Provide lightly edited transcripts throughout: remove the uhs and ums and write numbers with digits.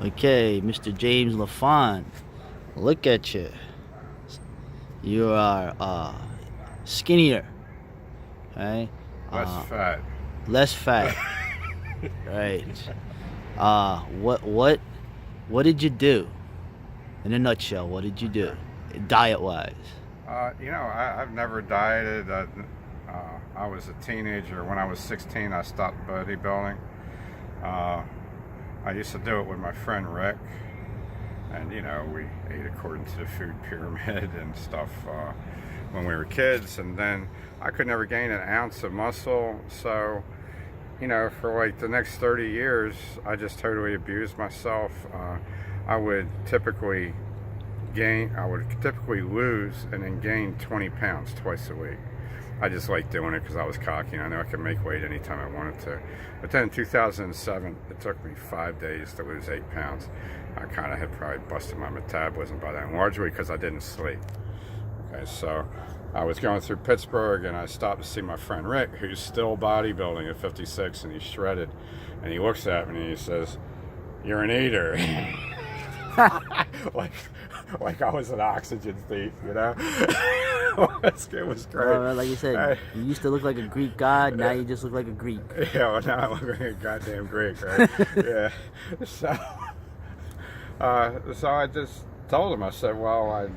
Okay, Mr. James LaFond, look at you. You are skinnier, right? Less fat. Less fat, right? What did you do? In a nutshell, what did you do, diet-wise? I've never dieted. I was a teenager. When I was 16, I stopped bodybuilding. Uh, I used to do it with my friend Rick, and we ate according to the food pyramid and stuff when we were kids. And then I could never gain an ounce of muscle, so for like the next 30 years, I just totally abused myself. I would typically lose and then gain 20 pounds twice a week. I just liked doing it because I was cocky and I knew I could make weight anytime I wanted to. But then in 2007, it took me 5 days to lose 8 pounds. I kind of had probably busted my metabolism by then, largely because I didn't sleep. Okay, so I was going through Pittsburgh and I stopped to see my friend Rick, who's still bodybuilding at 56, and he's shredded. And he looks at me and he says, "You're an eater." like I was an oxygen thief, It was great. Well, like you said, you used to look like a Greek god. Now you just look like a Greek. Yeah, well, now I look like a goddamn Greek, right? Yeah. So I just told him. I said, "Well, I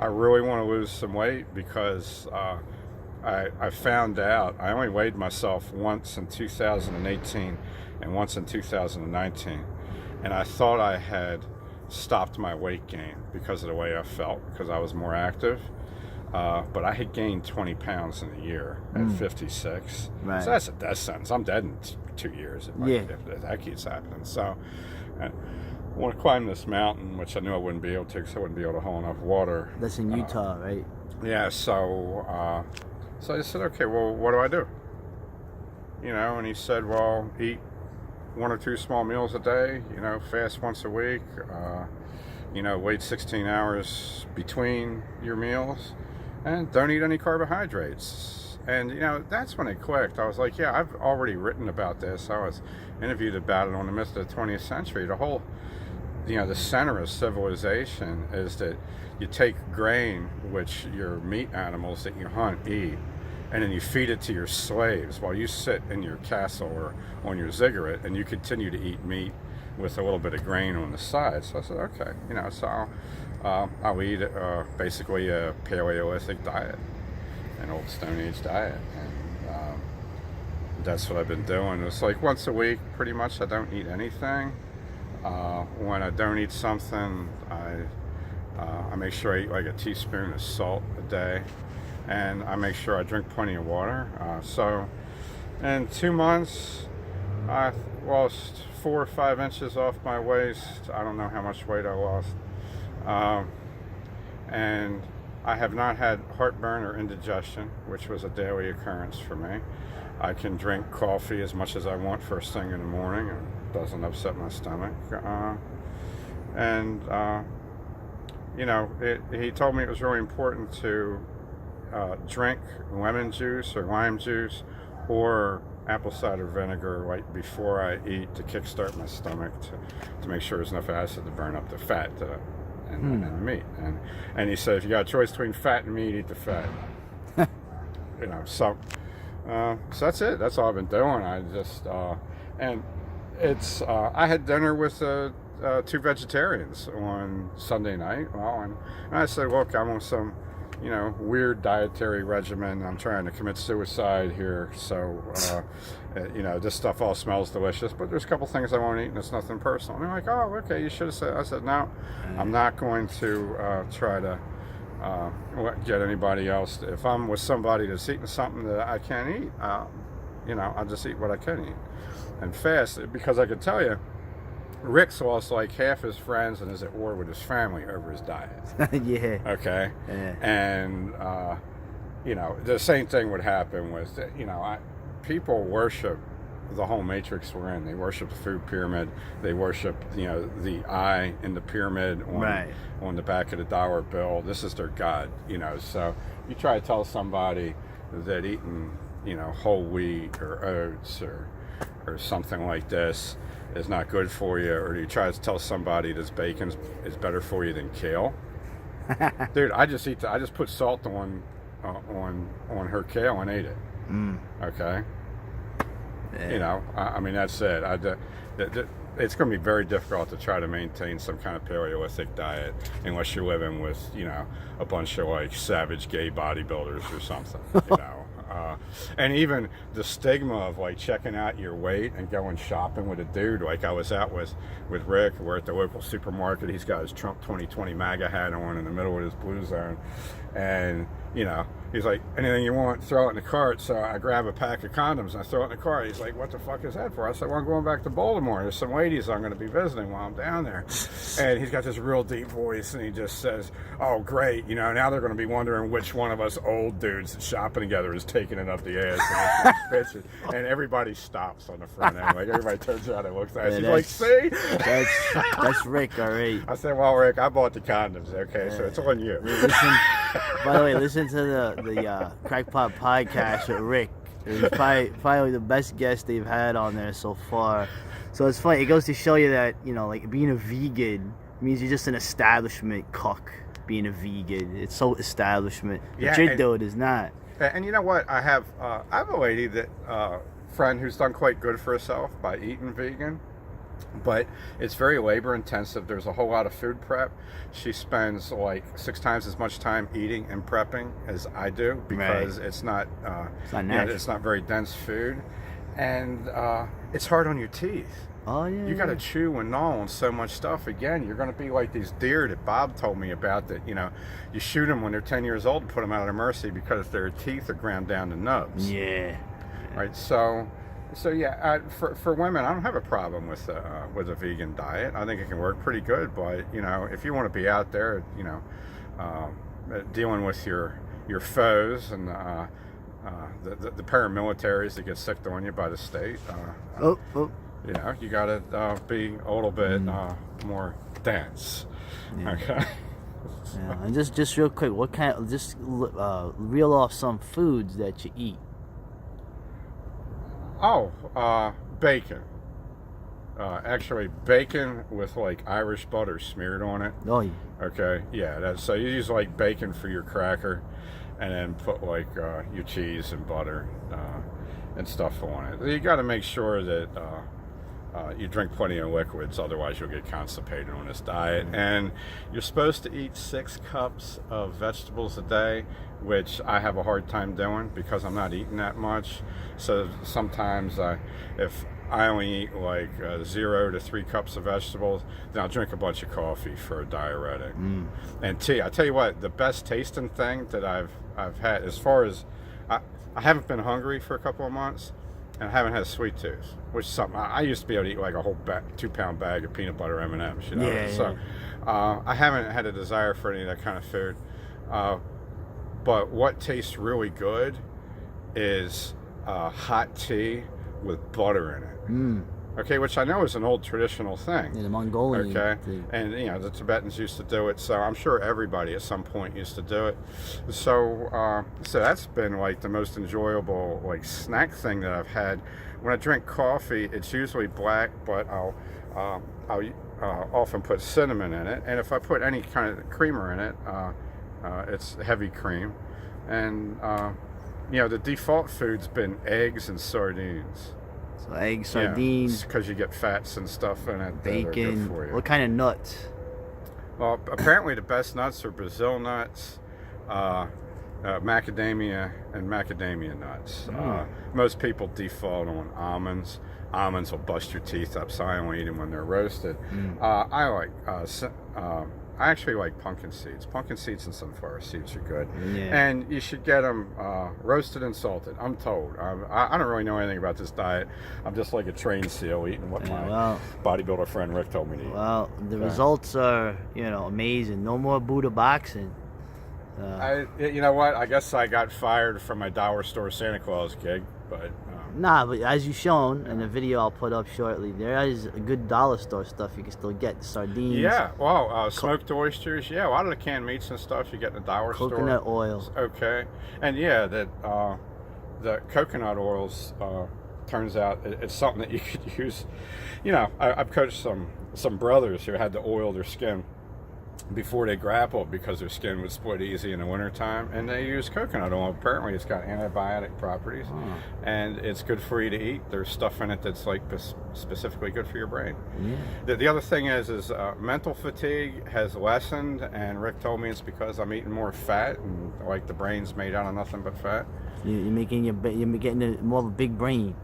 really want to lose some weight because I found out I only weighed myself once in 2018 and once in 2019, and I thought I had stopped my weight gain because of the way I felt, because I was more active. But I had gained 20 pounds in a year at 56. Right. So that's a death sentence. I'm dead in 2 years if that keeps happening. So I want to climb this mountain, which I knew I wouldn't be able to because I wouldn't be able to haul enough water. That's in Utah, right? Yeah, so I said, okay, well, what do I do? And he said, well, eat 1 or 2 small meals a day, fast once a week, wait 16 hours between your meals, and don't eat any carbohydrates. And, that's when it clicked. I was like, yeah, I've already written about this. I was interviewed about it on the myth of the 20th century. The whole, the center of civilization is that you take grain, which your meat animals that you hunt eat, and then you feed it to your slaves while you sit in your castle or on your ziggurat, and you continue to eat meat with a little bit of grain on the side. So I said, okay, so I'll eat basically a Paleolithic diet, an old Stone Age diet, and that's what I've been doing. It's like once a week, pretty much. I don't eat anything. When I don't eat something, I make sure I eat like a teaspoon of salt a day. And I make sure I drink plenty of water. So in 2 months, I lost 4 or 5 inches off my waist. I don't know how much weight I lost. And I have not had heartburn or indigestion, which was a daily occurrence for me. I can drink coffee as much as I want first thing in the morning. It doesn't upset my stomach. He told me it was really important to drink lemon juice or lime juice or apple cider vinegar right before I eat to kickstart my stomach to make sure there's enough acid to burn up the fat and the meat. And he said, if you got a choice between fat and meat, eat the fat. So that's it. That's all I've been doing. I just I had dinner with 2 vegetarians on Sunday night. Well, and I said, look, I'm on some weird dietary regimen. I'm trying to commit suicide here. So, this stuff all smells delicious, but there's a couple things I won't eat, and it's nothing personal. And they're like, oh, okay, you should have said. I said, no, I'm not going to try to get anybody else. If I'm with somebody that's eating something that I can't eat, I'll just eat what I can eat and fast, because I can tell you, Rick's lost like half his friends and is at war with his family over his diet. Yeah. Okay. Yeah. And the same thing would happen with people worship the whole matrix we're in. They worship the food pyramid. They worship the eye in the pyramid on the back of the dollar bill. This is their god. So you try to tell somebody that eating whole wheat or oats or something like this is not good for you, or do you try to tell somebody this bacon is better for you than kale? Dude, I just put salt on her kale and ate it. Okay. Yeah. You know, I mean, that's it. It's going to be very difficult to try to maintain some kind of Paleolithic diet unless you're living with, you know, a bunch of like savage gay bodybuilders or something, you know. And even the stigma of like checking out your weight and going shopping with a dude. Like I was out with Rick. We're at the local supermarket. He's got his Trump 2020 MAGA hat on in the middle of his blue zone. And, you know, he's like, anything you want, throw it in the cart. So I grab a pack of condoms and I throw it in the cart. He's like, what the fuck is that for? I said, well, I'm going back to Baltimore. There's some ladies I'm going to be visiting while I'm down there. And he's got this real deep voice and he just says, oh, great. You know, now they're going to be wondering which one of us old dudes that's shopping together is taking it up the ass. And everybody stops on the front end. Like everybody turns around and looks at us. He's like, see? That's Rick, all right. I said, well, Rick, I bought the condoms. Okay, so it's on you. By the way, listen to the Crackpot podcast with Rick. It was probably the best guest they've had on there so far. So it's funny. It goes to show you that, you know, like being a vegan means you're just an establishment cook. Being a vegan, it's so establishment. But your dude is not. And you know what? I have a lady that friend who's done quite good for herself by eating vegan. But it's very labor intensive. There's a whole lot of food prep. She spends like 6 times as much time eating and prepping as I do because it's not it's not very dense food, and it's hard on your teeth. Oh yeah. You got to chew and gnaw on so much stuff. Again, you're going to be like these deer that Bob told me about. That you know, you shoot them when they're 10 years old and put them out of their mercy because their teeth are ground down to nubs. Yeah. Right. So yeah, for women, I don't have a problem with a vegan diet. I think it can work pretty good. But you know, if you want to be out there, you know, dealing with your foes and the paramilitaries that get sicked on you by the state, you know, you got to be a little bit more dense. Yeah. Okay. Yeah, and just real quick, what kind of reel off some foods that you eat. Oh, bacon. Actually, bacon with like Irish butter smeared on it. Oh, yeah. Okay, yeah. So you use like bacon for your cracker, and then put like your cheese and butter and stuff on it. You got to make sure that you drink plenty of liquids, otherwise you'll get constipated on this diet. And you're supposed to eat 6 cups of vegetables a day, which I have a hard time doing because I'm not eating that much. So sometimes if I only eat like 0 to 3 cups of vegetables, then I'll drink a bunch of coffee for a diuretic. And tea. I tell you what, the best tasting thing that I've had, as far as I haven't been hungry for a couple of months, and I haven't had a sweet tooth, which is something I used to be able to eat like a whole 2-pound bag of peanut butter M&Ms. You know, Yeah. I haven't had a desire for any of that kind of food. But what tastes really good is hot tea with butter in it. Okay, which I know is an old traditional thing. Yeah, the Mongolian. Okay, and you know the Tibetans used to do it, so I'm sure everybody at some point used to do it. So that's been like the most enjoyable like snack thing that I've had. When I drink coffee, it's usually black, but I'll often put cinnamon in it, and if I put any kind of creamer in it, it's heavy cream, and you know the default food's been eggs and sardines. So eggs, sardines, because you get fats and stuff in it. Bacon. For you. What kind of nuts? Well, apparently the best nuts are Brazil nuts, macadamia, and macadamia nuts. Most people default on almonds. Almonds will bust your teeth up, so I only eat them when they're roasted. I actually like pumpkin seeds. Pumpkin seeds and sunflower seeds are good. Yeah. And you should get them roasted and salted, I'm told. I don't really know anything about this diet. I'm just like a trained seal eating what my bodybuilder friend Rick told me to eat. Well, the results are, you know, amazing. No more Buddha boxing. You know what? I guess I got fired from my dollar store Santa Claus gig, but... Nah, but as you've shown in the video I'll put up shortly, there is a good dollar store stuff you can still get. Sardines. Yeah, well, smoked oysters. Yeah, a lot of the canned meats and stuff you get in the dollar store. Coconut oil. Okay. And yeah, the coconut oils turns out it's something that you could use. You know, I've coached some brothers who had to oil their skin before they grappled because their skin would split easy in the wintertime, and they use coconut oil. Apparently it's got antibiotic properties, and it's good for you to eat. There's stuff in it that's like specifically good for your brain. The other thing is mental fatigue has lessened, and Rick told me it's because I'm eating more fat, and like the brain's made out of nothing but fat. You're getting more of a big brain.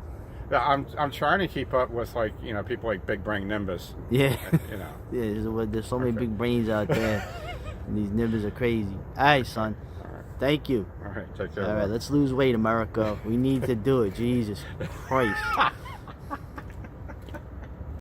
Yeah, I'm trying to keep up with, like, you know, people like Big Brain Nimbus. Yeah. You know. Yeah, there's so many big brains out there. And these Nimbus are crazy. All right, son. All right. Thank you. All right, take care. All right, let's lose weight, America. We need to do it. Jesus Christ.